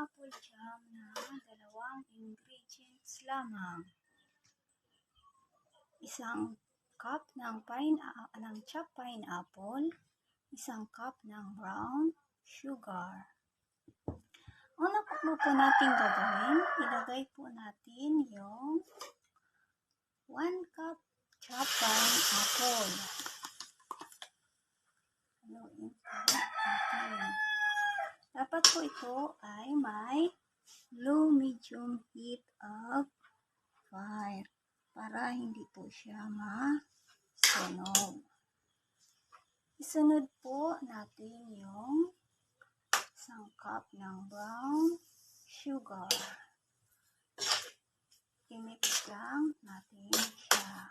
apple jam na 2 ingredients lamang. Isang cup ng chopped pineapple, 1 cup ng brown sugar. Una po natin gagawin, ilagay po natin yung 1 cup chopped pineapple. Haluin po natin. Dapat po ito ay may low-medium heat of fire para hindi po siya masunog. Isunod po natin yung 1 cup ng brown sugar. I-mix lang natin siya.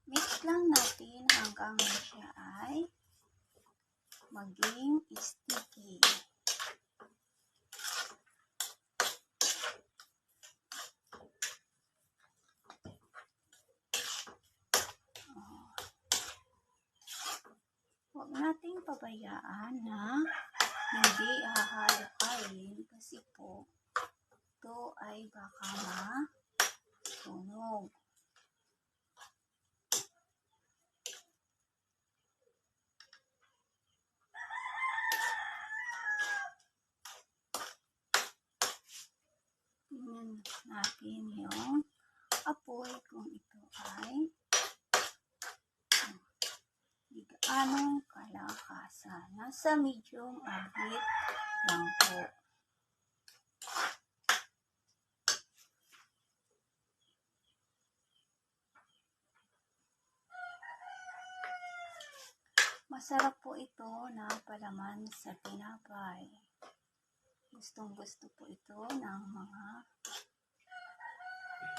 Mix lang natin hanggang siya ay maging sticky. Huwag nating pabayaan na hindi hahalo-halin kasi po ito ay baka masunog. Tingnan natin yung apoy kung ito ay di gaano kalakasan. Nasa medium heat lang po. Masarap po ito na palaman sa tinapay. Gustong-gusto po ito ng mga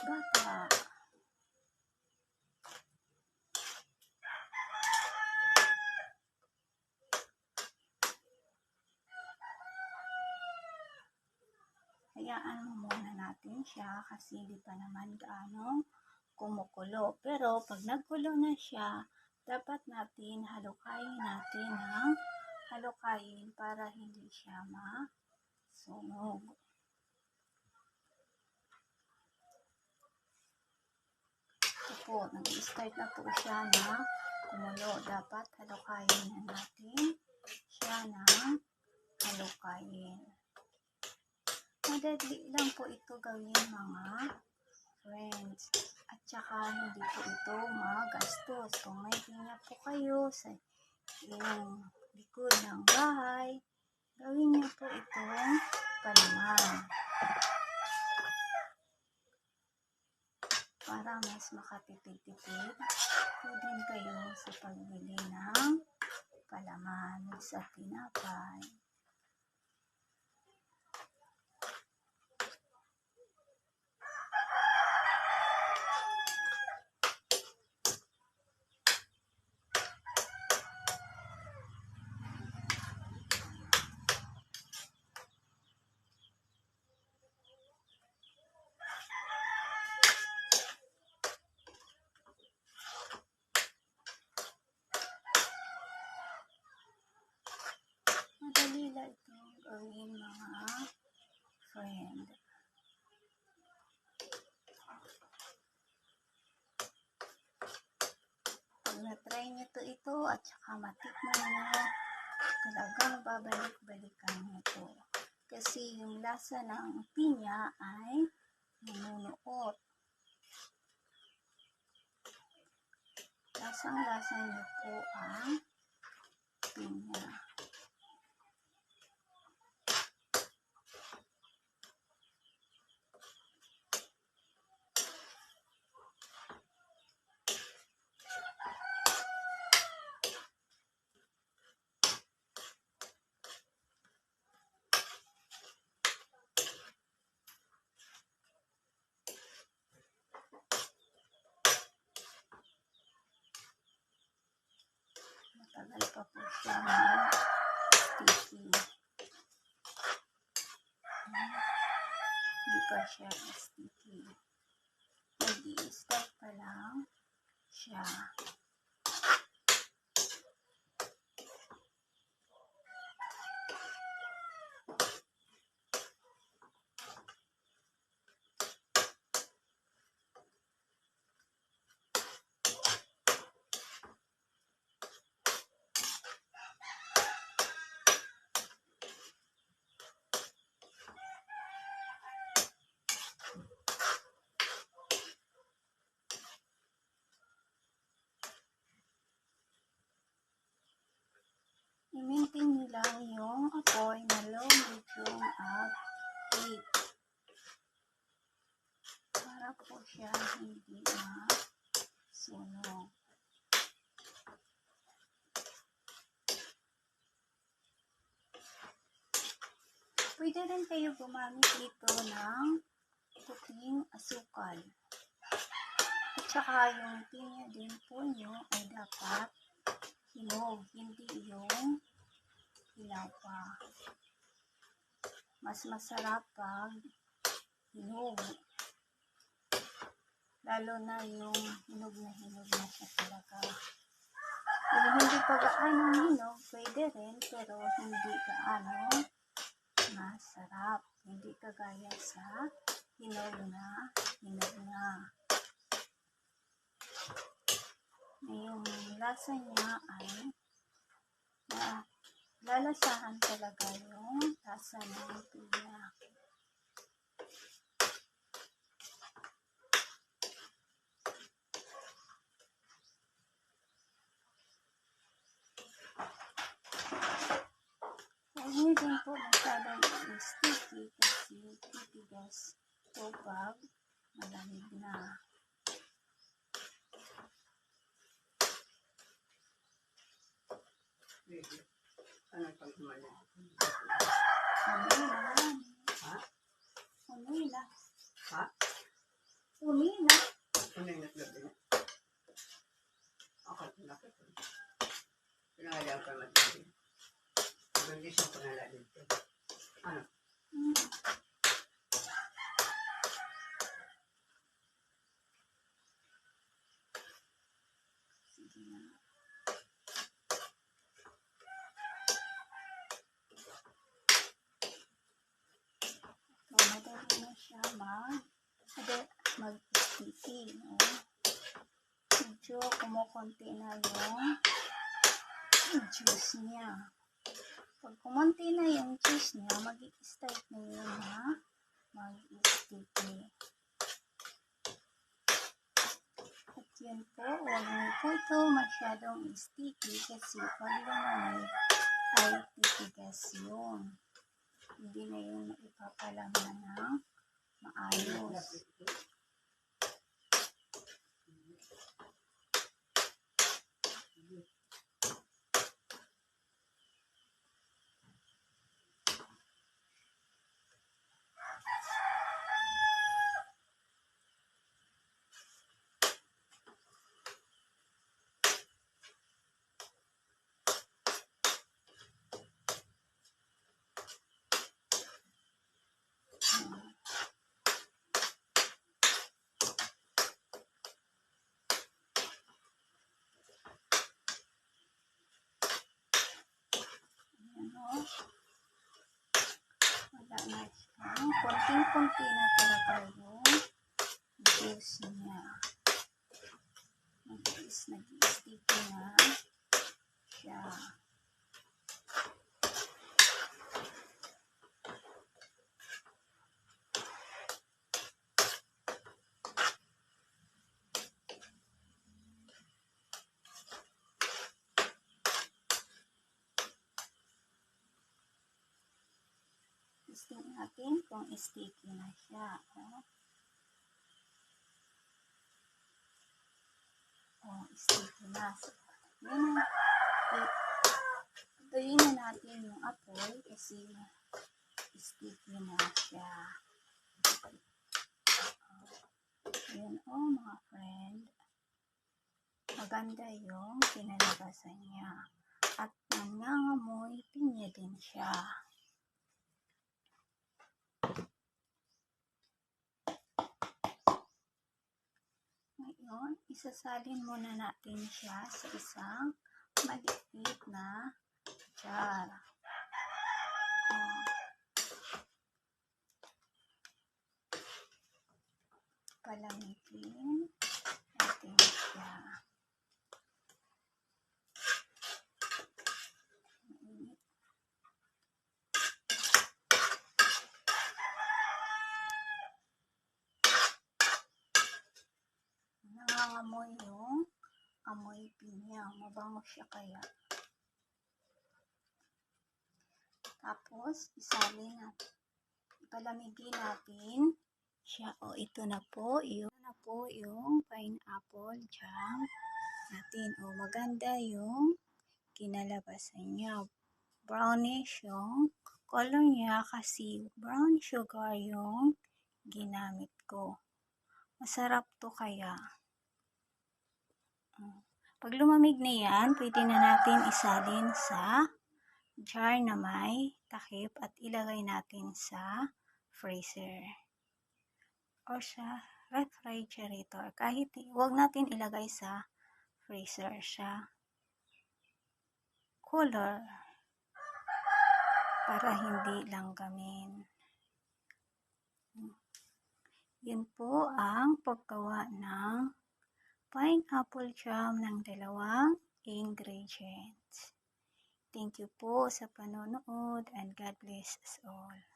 bata. Hayaan muna natin siya kasi hindi pa naman gaano kumukulo. Pero pag nagkulo na siya, dapat natin halukayin natin ng halukayin para hindi siya masunog. Ito po, nag-start na po siya na kumulo. Dapat halukayin na natin siya ng halukayin. Madali lang po ito gawin mga friends. At saka hindi po ito magastos. Kung may pinya po kayo sa inyong likod ng bahay, gawin niyo po itong palaman. Para mas makatipid-tipid po din kayo sa pagbili ng palaman sa tinapay. Madali lang itong gawin mga friend. Pag na-try nyo ito at saka matikman nyo, talagang babalik-balikan nyo ito. Kasi yung lasa ng pinya ay nanunuot. Lasang-lasa nyo po ang pinya. Matagal pa po siya sticky. Hindi pa siya sticky. Nag-i-start pa lang siya. Pwede rin kayo gumamit dito ng puting asukal. At saka yung pinya din po nyo ay dapat hinog, hindi yung hilaw pa. Mas masarap pag hinog. Lalo na yung hinog na siya talaga. Kung hindi pa gaano hinog, pwede rin, pero hindi gaano masarap. Hindi kagaya sa hinog na. Yung lasa niya ay lalasahan talaga yung lasa ng pinya. Huwag niyo din po masyadong sticky kasi titigas ito pag malamig na. Ano pag humala? Umila. Ha? Umila. Ha? Umila. Ano yung natlabi na? Ako, nakit. Pinangalaw ka matlabi. Hindi siya pangalan dito. Ano? Sige na. Madali na siya mag-sticky. No? Medyo kumukunti na yung juice niya. Pag kumunti na yung juice niya, mag-i-start na yun na mag-sticky. At yun po, huwag niyo po ito masyadong sticky kasi pag lumamig ay titigas yun. Hindi na yun maipapalaman ng maayos. Wala na siya. Konting-konti na talaga yung juice niya. Nag-sticky na siya. Testing natin kung sticky na siya. Sticky na. Patayin na natin yung apoy kasi sticky na siya. Yun mga friend. Maganda yung kinalabasan niya. At nangangamoy pinya din siya. Ngayon, isasalin muna natin siya sa isang maliit na jar. Palamigin natin siya. Nangangamoy yung amoy pinya. Mabango siya kaya. Tapos, ipalamigin natin siya. Ito na po yung pineapple jam natin. Maganda yung kinalabasan niya. Brownish yung color niya kasi brown sugar yung ginamit ko. Masarap to kaya. Pag lumamig na yan, pwede na natin isalin sa jar na may takip at ilagay natin sa freezer or sa refrigerator. Kahit huwag natin ilagay sa freezer siya. Cooler para hindi langgamin. Yun po ang paggawa ng pineapple jam ng 2 ingredients. Thank you po sa panonood and God bless us all.